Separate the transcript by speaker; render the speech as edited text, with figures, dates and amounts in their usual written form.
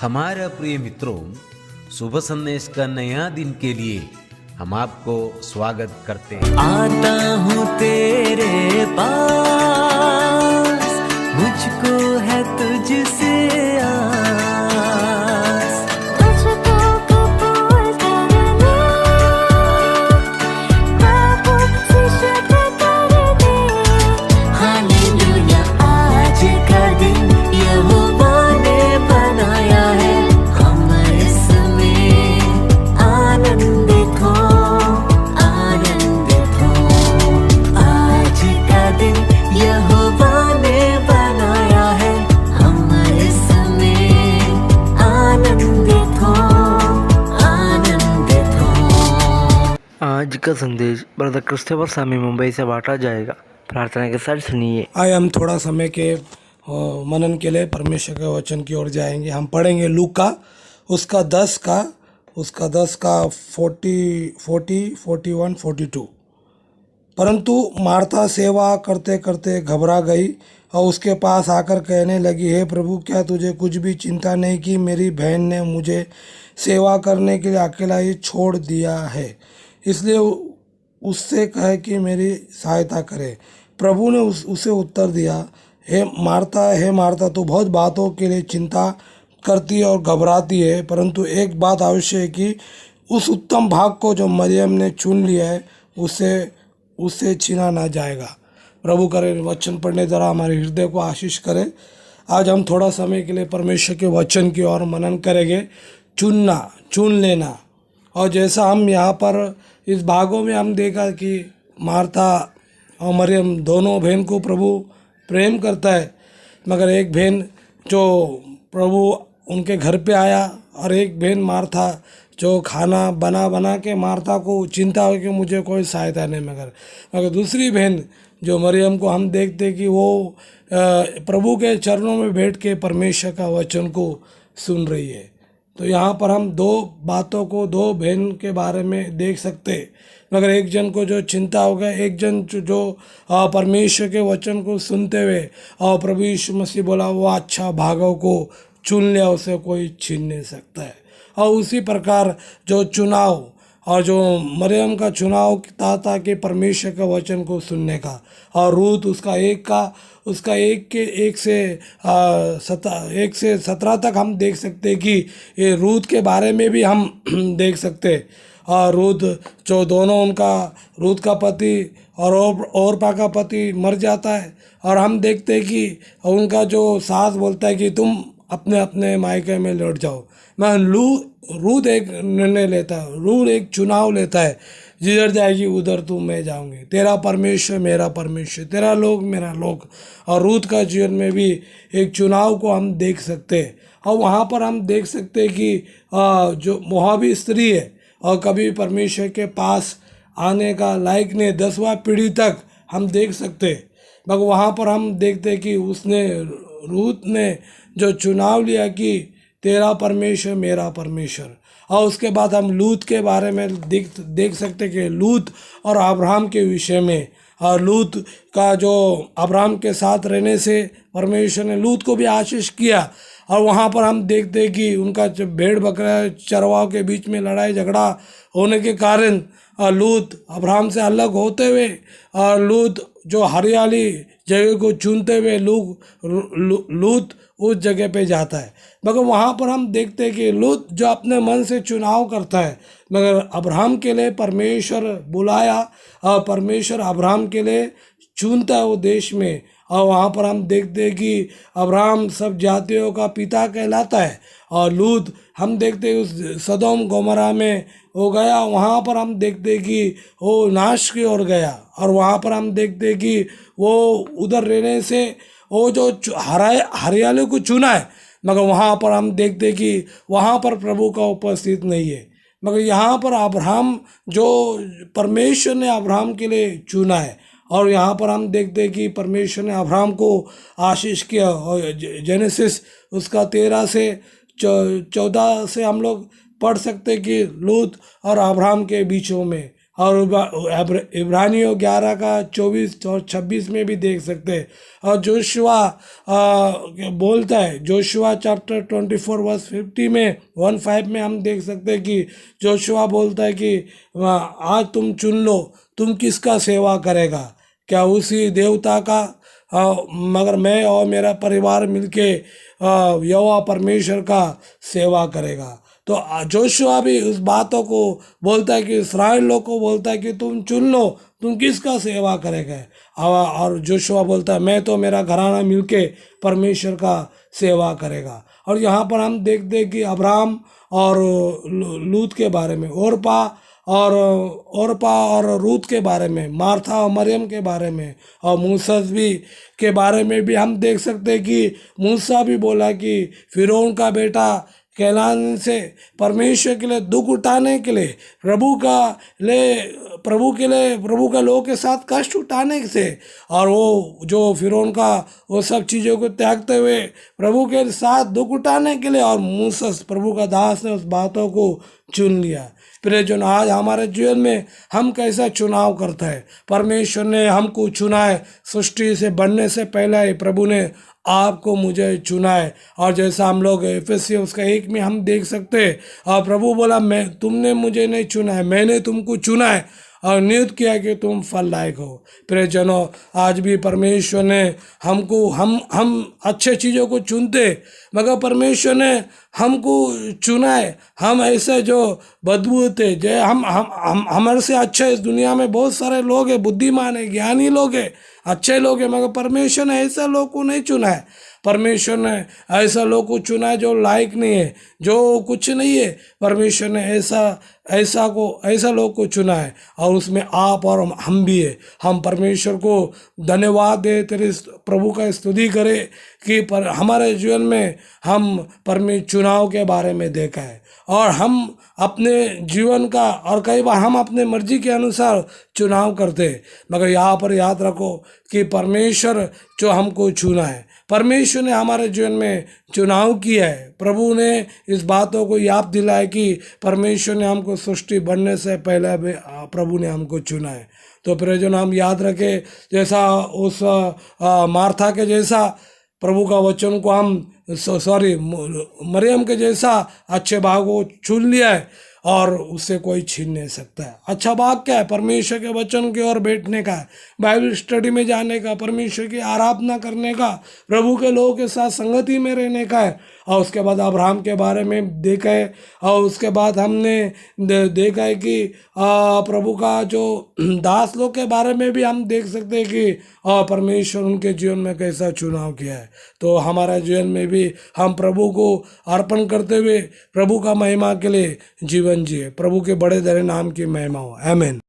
Speaker 1: हमारे प्रिय मित्रों, शुभ संदेश का नया दिन के लिए हम आपको स्वागत करते हैं।
Speaker 2: आता हूँ तेरे पास, मुझको है तुझसे आस।
Speaker 3: मुझको कबूल करना, बाबू से शुद्ध कर दे।
Speaker 2: हालेलुया, आज का दिन यहोवा ने बनाया है, हम इसमें आनंदित हो, आनंदित हो। आज का दिन यहोवा ने बनाया है, हम इसमें आनंदित हो, आनंदित हो।
Speaker 4: आज का संदेश ब्रदर क्रिस्टोफर स्वामी मुंबई से बांटा जाएगा। प्रार्थना के साथ सुनिए।
Speaker 5: आइए हम थोड़ा समय के मनन के लिए परमेश्वर के वचन की ओर जाएंगे। हम पढ़ेंगे लूका उसका 10 का 40, 41, 42। परंतु मार्था सेवा करते करते घबरा गई और उसके पास आकर कहने लगी, हे प्रभु, क्या तुझे कुछ भी चिंता नहीं कि मेरी बहन ने मुझे सेवा करने के लिए अकेला ही छोड़ दिया है, इसलिए उससे कहे कि मेरी सहायता करे। प्रभु ने उसे उत्तर दिया, हे मार्था, तू बहुत बातों के लिए चिंता करती है और घबराती है, परंतु एक बात अवश्य है कि उस उत्तम भाग को जो मरियम ने चुन लिया है उससे छीना ना जाएगा। प्रभु करे वचन पढ़ने द्वारा हमारे हृदय को आशीष करे। आज हम थोड़ा समय के लिए परमेश्वर के वचन की ओर मनन करेंगे। चुन लेना। और जैसा हम यहाँ पर इस भागों में हम देखा कि मार्था और मरियम दोनों बहन को प्रभु प्रेम करता है, मगर एक बहन जो प्रभु उनके घर पे आया और एक बहन मार्था जो खाना बना के मार्था को चिंता हो कि मुझे कोई सहायता नहीं, मगर दूसरी बहन जो मरियम को हम देखते कि वो प्रभु के चरणों में बैठ के परमेश्वर का वचन को सुन रही है। तो यहाँ पर हम दो बातों को, दो बहन के बारे में देख सकते, मगर एक जन को जो चिंता हो गया, एक जन जो परमेश्वर के वचन को सुनते हुए और प्रभु यीशु मसीह बोला वो अच्छा भागों को चुन लिया, उसे कोई छीन नहीं सकता है। और उसी प्रकार जो चुनाव और जो मरियम का चुनाव था कि परमेश्वर के वचन को सुनने का, और रूत उसका एक से 17 तक हम देख सकते हैं कि ये रूत के बारे में भी हम देख सकते हैं। और रूत जो दोनों रूत का पति और ओरपा का पति मर जाता है, और हम देखते हैं कि उनका जो सास बोलता है कि तुम अपने अपने मायके में लौट जाओ। मैं रूत एक निर्णय लेता है, रूत एक चुनाव लेता है, जिधर जाएगी उधर तू मैं जाऊंगी, तेरा परमेश्वर मेरा परमेश्वर, तेरा लोग मेरा लोग। और रूत का जीवन में भी एक चुनाव को हम देख सकते हैं। और वहाँ पर हम देख सकते हैं कि जो मोआबी स्त्री है और कभी परमेश्वर के पास आने का लायक नहीं, 10वां पीढ़ी तक हम देख सकते, मगर वहाँ पर हम देखते हैं कि रूत ने जो चुनाव लिया कि तेरा परमेश्वर मेरा परमेश्वर। और उसके बाद हम लूत के बारे में देख सकते कि लूत और अब्राहम के विषय में, और लूत का जो अब्राहम के साथ रहने से परमेश्वर ने लूत को भी आशीष किया। और वहाँ पर हम देखते हैं कि उनका जो भेड़ बकरा चरवाओं के बीच में लड़ाई झगड़ा होने के कारण लूत अब्राहम से अलग होते हुए, और लूत जो हरियाली जगह को चुनते हुए लूत उस जगह पे जाता है। मगर वहाँ पर हम देखते हैं कि लूत जो अपने मन से चुनाव करता है, मगर अब्राहम के लिए परमेश्वर बुलाया और परमेश्वर अब्राहम के लिए चुनता है वो देश में। और वहाँ पर हम देखते हैं कि अब्राहम सब जातियों का पिता कहलाता है, और लूत हम देखते हैं उस सदोम गोमरा में हो गया। वहाँ पर हम देखते हैं कि वो नाश की ओर गया, और वहाँ पर हम देखते हैं कि वो उधर रहने से वो जो हरियाली को चुना है, मगर वहाँ पर हम देखते हैं कि वहाँ पर प्रभु का उपस्थित नहीं है। मगर यहाँ पर अब्राहम जो परमेश्वर ने अब्राहम के लिए चुना है, और यहाँ पर हम देखते हैं कि परमेश्वर ने अब्राहम को आशीष किया। और जेनेसिस उसका 13 से 14 से हम लोग पढ़ सकते कि लूत और अब्राहम के बीचों में और इब्रानियों 11 का 24 और 26 में भी देख सकते हैं। और जोशुआ बोलता है, जोशुआ चैप्टर 24 वर्स 50 में 15 में हम देख सकते हैं कि जोशुआ बोलता है कि आज तुम चुन लो तुम किसका सेवा करेगा, क्या उसी देवता का, मगर मैं और मेरा परिवार मिलके यहोवा परमेश्वर का सेवा करेगा। तो जोशुआ भी उस बातों को बोलता है कि इस्राएल लोग को बोलता है कि तुम चुन लो तुम किसका सेवा करेगा। और जोशुआ बोलता है मैं तो मेरा घराना मिलके परमेश्वर का सेवा करेगा। और यहाँ पर हम देखते हैं कि अब्राहम और लूत के बारे में, ओरपा और रूत के बारे में, मार्था और मरियम के बारे में, और मूसा भी के बारे में भी हम देख सकते हैं कि मूसा भी बोला कि फिरौन का बेटा कहलाने से परमेश्वर के लिए दुख उठाने के लिए, प्रभु का लोगों के साथ कष्ट उठाने से, और वो जो फिरौन का वो सब चीज़ों को त्यागते हुए प्रभु के साथ दुख उठाने के लिए, और मूसा प्रभु का दास ने उस बातों को चुन लिया। फिर जो आज हमारे जीवन में हम कैसा चुनाव करते हैं। परमेश्वर ने हमको चुना है, सृष्टि से बनने से पहले ही प्रभु ने आपको मुझे चुना है। और जैसा हम लोग एफेसियों उसका 1 में हम देख सकते हैं, और प्रभु बोला मैं तुमने मुझे नहीं चुना है, मैंने तुमको चुना है और नियुक्त किया कि तुम फल लायक हो। प्रिय जनों, आज भी परमेश्वर ने हमको हम अच्छे चीज़ों को चुनते, मगर परमेश्वर ने हमको चुना है। हम ऐसे जो बदबू थे, जो हमारे से अच्छे इस दुनिया में बहुत सारे लोग हैं, बुद्धिमान है, ज्ञानी लोग हैं, अच्छे लोग हैं, मगर परमेश्वर ने ऐसा लोग को नहीं चुना है। परमेश्वर ने ऐसा लोग को चुना है जो लायक नहीं है, जो कुछ नहीं है। परमेश्वर ने ऐसा लोग को चुना है, और उसमें आप और हम भी है। हम परमेश्वर को धन्यवाद दे, तेरे प्रभु का स्तुति करें कि हमारे जीवन में हम परमेश्वर चुनाव के बारे में देखा है, और हम अपने जीवन का, और कई बार हम अपने मर्जी के अनुसार चुनाव करते हैं, मगर यहाँ पर याद रखो कि परमेश्वर जो हमको चुना है, परमेश्वर ने हमारे जीवन में चुनाव किया है। प्रभु ने इस बातों को याद दिलाया कि परमेश्वर ने हमको सृष्टि बनने से पहले भी प्रभु ने हमको चुना है। तो प्रियजन, हम याद रखें, जैसा उस मार्था के जैसा प्रभु का वचन को हम मरियम के जैसा अच्छे भाग को चुन लिया है, और उससे कोई छीन नहीं सकता है। अच्छा भाग क्या है? परमेश्वर के वचन की ओर बैठने का है, बाइबल स्टडी में जाने का, परमेश्वर की आराधना करने का, प्रभु के लोगों के साथ संगति में रहने का है। और उसके बाद अब्राहम के बारे में देखा है, और उसके बाद हमने देखा है कि प्रभु का जो दास लोग के बारे में भी हम देख सकते हैं कि परमेश्वर उनके जीवन में कैसा चुनाव किया है। तो हमारे जीवन में भी हम प्रभु को अर्पण करते हुए प्रभु का महिमा के लिए जीवन जिए। प्रभु के बड़े धरे नाम की महिमा हो। आमीन।